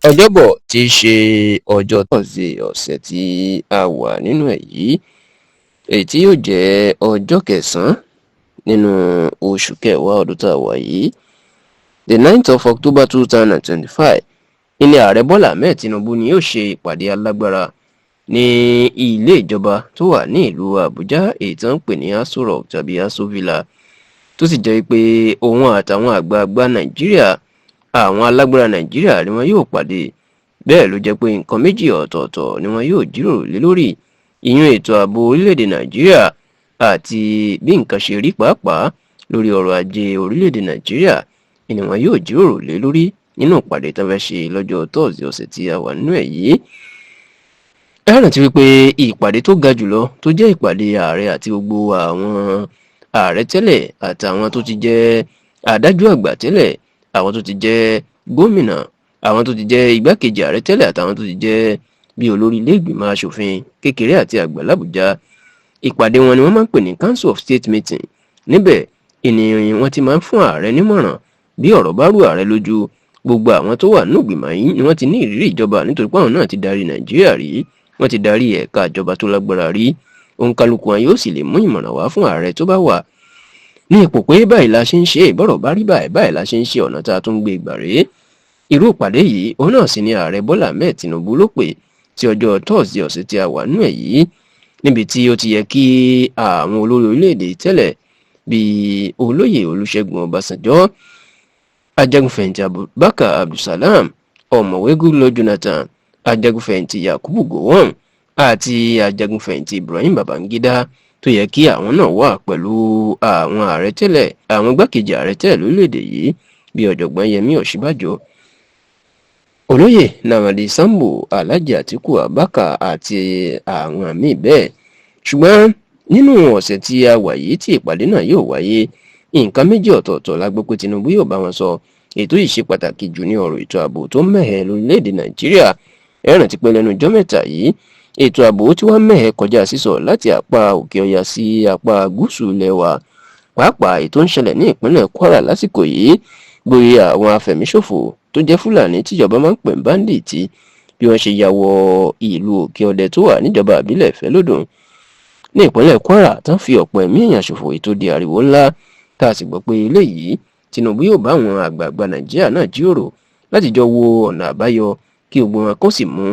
ọjọ́bọ̀ tí í ṣe ọjọ́ tọ́sídẹ̀ẹ́ ọ̀sẹ̀ tí a wà nínú ẹ̀ yìí, èyí tí yóò jẹ́ ọjọ́ kẹsàn-án nínú oṣù kẹwàá ọdún tá a wà yìí, the 9th of October 2025, ilé ààrẹ Bọ́lá Ahmed Tinubu ni yóò ṣe ìpàdé alágbára ní ilé ìjọba tó wà ní ìlú Àbújá, èyí tí wọ́n ń pè ní Aso Rock tàbí Aso Villa, tó sì jẹ́ pé òun àtàwọn àgbààgbà Nàìjíríà, àwọn alágbára Nàìjíríà ni wọn yóò pàdé. Bẹ́ẹ̀ ló jẹ́ pé nǹkan méjì ọ̀tọ̀ọ̀tọ̀ ni wọn yóò jíròrò lé lórí, ìyún ètò ààbò orílẹ̀-èdè Nàìjíríà àti bí nǹkan ṣe rí pàápàá lórí ọrọ̀ ajé orílẹ̀-èdè Nàìjíríà ni wọn yóò jíròrò lé lórí nínú ìpàdé tó fẹ́ ṣe lọ́jọ́ tọ́sídẹ̀ẹ́ ọ̀sẹ̀ tí a wà nínú ẹ̀ yìí. Ẹ rántí wípé ìpàdé tó ga jùlọ tó jẹ́ ìpàdé ààrẹ àti gbogbo àwọn ààrẹ tẹ́lẹ̀ àtàwọn tó ti jẹ́ adájọ́ àgbà tẹ́lẹ̀, àwọn tó ti jẹ́ gómìnà, àwọn tó ti jẹ́ igbákejì ààrẹ tẹ́lẹ̀ àtàwọn tó ti jẹ́ bí olórí ilé ìgbìmọ̀ asòfin kékeré àti àgbà l'Àbújá. Ìpàdé wọn ni wọ́n máa ń pè ní Council of State Meeting. Níbẹ̀ ènìyàn wọn ti máa ń fún ààrẹ nímọ̀ràn bí ọ̀rọ̀ bá rú ààrẹ lójú. Gbogbo àwọn tó wà nínú ìgbìmọ̀ yìí ni wọ́n ti ní ìrírí ìjọba, nítorí pé àwọn náà ti darí Nàìjíríà rí, wọ́n ti darí ẹ̀ka ìjọba tó lágbára rí. Òǹkálùkù wọn yóò sì lè mú ìmọ̀ràn wá fún ààrẹ tó bá wà ní ipò pé báyìí la ṣe ń ṣe, ìbọ̀rọ̀ bá rí báyìí la ṣe ń ṣe, ọ̀nà tá a tún gbé ìgbà rèé. Irú ìpàdé yìí òun náà sì ni ààrẹ Bọ́lá Ahmed Tinubu ló pè tí ọjọ́ tọ́sídẹ̀ẹ́ ọ̀sẹ̀ tí a wà nínú ẹ̀ yìí, níbi tí ó ti yẹ kí àwọn olórí orílẹ̀-èdè tẹ́lẹ̀ bíi olóyè Olúṣẹ́gun Ọbásanjọ́, ajagunfẹ̀yìntì Abubakar Abdulsalam, ọ̀mọ̀wé Goodluck Jonathan, ajagunfẹ̀yìntì Yakubu Gowon àti ajagunfẹ̀yìntì Ibrahim Babangida, tó yẹ kí àwọn náà wà pẹ̀lú àwọn ààrẹ tẹ́lẹ̀, àwọn igbákejì ààrẹ tẹ́lẹ̀ lórílẹ̀‐èdè yìí bíi ọ̀jọ̀gbọ́n Yẹmí Ọ̀ṣínbàjò, olóyè Nnamdi Sambo, Alhaji Atiku Abubakar àti àwọn míì bẹ́ẹ̀. Ṣùgbọ́n nínú ọ̀sẹ̀ tí a wà yìí tí ìpàdé náà yóò wáyé, nǹkan méjì ọ̀tọ̀ọ̀tọ̀ la gbọ́ pé Tinubu yóò bá wọn sọ. Ètò yìí ṣe pàtàkì jù ní ọ̀rọ̀ ètò ààbò tó mẹ́hẹ lórílẹ̀‐èdè Nàìjíríà. Ẹ rántí pé lẹ́nu ọjọ́ mẹ́ta yìí ètò ààbò tí wọ́n mẹ́hẹ kọjá sísọ láti apá òkè ọya sí apá gúúsù ilẹ̀ wa, pàápàá ètò ń ṣẹlẹ̀ ní ìpínlẹ̀ Kwara lásìkò yìí, bóyá àwọn afẹ̀míṣòfò tó jẹ́ Fúlàní tíjọba máa ń pè ní báńdíìtì bí wọ́n ṣe ya wọ ìlú òkè ọdẹ tó wà níjọba ìbílẹ̀ Ìfẹ́lódùn ní ìpínlẹ̀ Kwara, tán fi ọ̀pọ̀ ẹ̀mí èèyàn ṣòfò, ètò di ariwo ńlá. Tá a sì gbọ́ pé eléyìí Tinubu yóò bá àwọn àgbààgbà Nàìjíríà náà jíròrò láti jọ wo ọ̀nà àbáyọ kí gbogbo wọn kó sì mú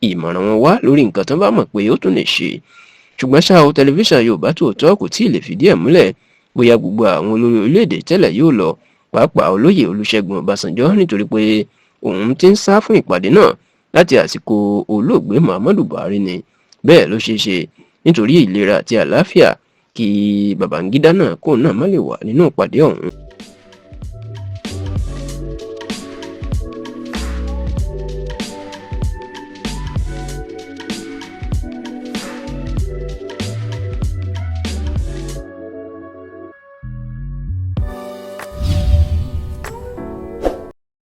ìmọ̀ràn wọn wá lórí nǹkan tó bá mọ̀ pé ó tún lè ṣe. Ṣùgbọ́n ṣá o, tẹlifíṣàn Yorùbá Tòótọ́ kò tí ì lè fìdí ẹ̀ múlẹ̀ bóyá gbogbo àwọn olórí orílẹ̀-èdè tẹ́lẹ̀ yóò lọ, pàápàá olóyè Olúṣẹ́gun Ọbásanjọ́, nítorí pé òun ti ń sá fún ìpàdé náà láti àsìkò olóògbé Muhammadu Buhari ni. Bẹ́ẹ̀ ló ṣeé ṣe nítorí ìlera àti àlàáfíà kí Babangida náà kóun náà má lè wà nínú ìpàdé ọ̀hún.